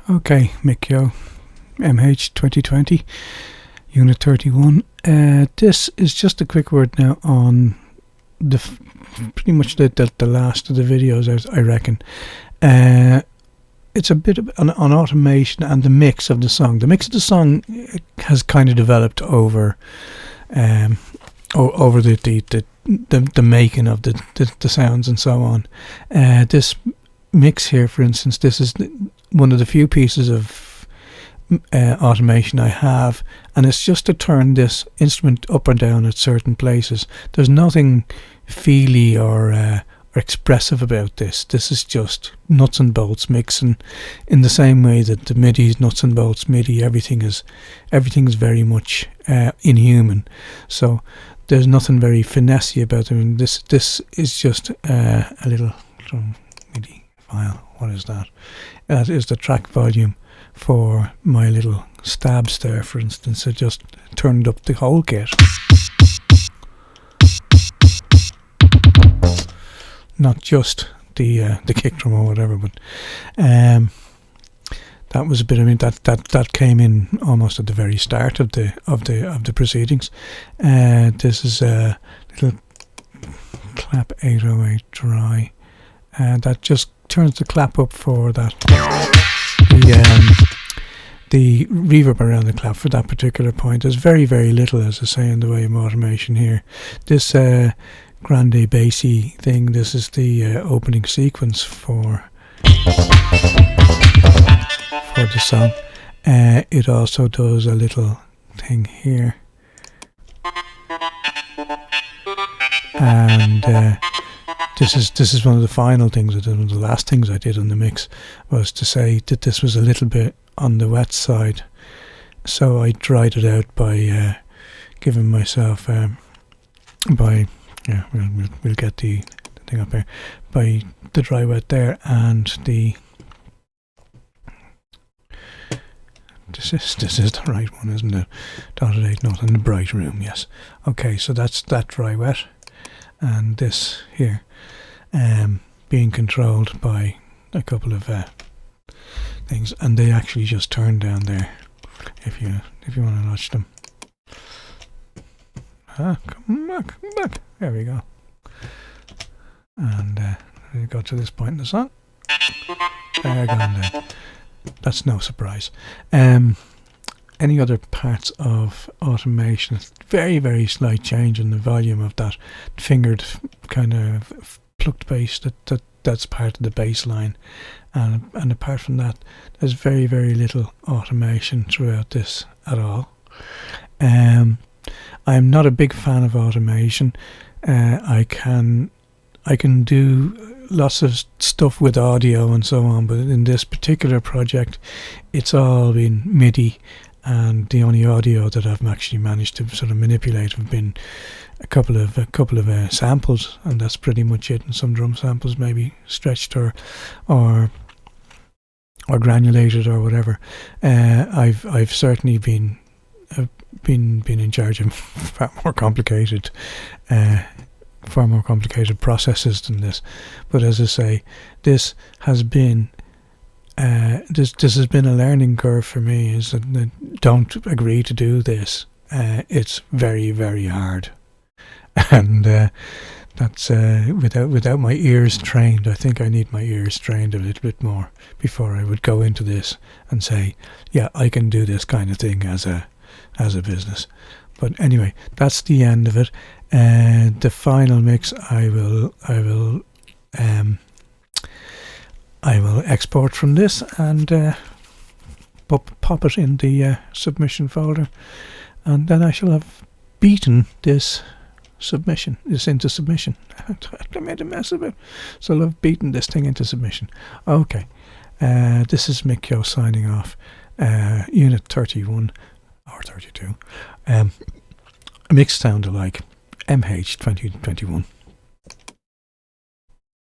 Okay, Mikyo, MH 2020, Unit 31. This is just a quick word now on pretty much the last of the videos, I reckon. It's a bit on automation and the mix of the song. The mix of the song has kind of developed over over the making of the sounds and so on. This mix here, for instance, this is one of the few pieces of automation I have, and it's just to turn this instrument up and down at certain places. There's nothing feely or expressive about this. This is just nuts and bolts mixing, in the same way that the MIDI is nuts and bolts MIDI. Everything is very much inhuman. So there's nothing very finessey about it. I mean, this is just a little MIDI file. What is that? That is the track volume for my little stabs there, for instance. I just turned up the whole kit. Not just the kick drum or whatever, but that was a bit. I mean, that came in almost at the very start of the proceedings. This is a little clap 808 dry. That just turns the clap up for that. The reverb around the clap for that particular point. There's very, very little, as I say, in the way of automation here. This grande bassy thing, this is the opening sequence for the song. It also does a little thing here, and this is one of the final things I did. One of the last things I did on the mix was to say that this was a little bit on the wet side, so I dried it out by giving myself we'll get the thing up here, by the dry wet there, and the this is the right one, isn't it? Dotted 8 note in the bright room, yes. Okay, so that's that dry wet, and this here being controlled by a couple of things, and they actually just turn down there if you want to watch them. Come back. There we go. And we got to this point in the song. They're gone there. That's no surprise. Any other parts of automation? Very, very slight change in the volume of that fingered kind of plucked bass. That's part of the bass line. And apart from that, there's very, very little automation throughout this at all. I'm not a big fan of automation. I can do lots of stuff with audio and so on, but in this particular project, it's all been MIDI, and the only audio that I've actually managed to sort of manipulate have been a couple of samples, and that's pretty much it. And some drum samples, maybe stretched or granulated or whatever. I've certainly been in charge of far more complicated processes than this. But as I say, this has been this has been a learning curve for me. Is that don't agree to do this. It's very, very hard, and that's without my ears trained. I think I need my ears trained a little bit more before I would go into this and say, yeah, I can do this kind of thing as a business. But anyway, that's the end of it. The final mix I will export from this and pop it in the submission folder, and then I shall have beaten this into submission. I made a mess of it, so I'll have beaten this thing into submission. Okay, this is Mikyo signing off. Unit 31 or 32. Mixed sound alike. MH 2021.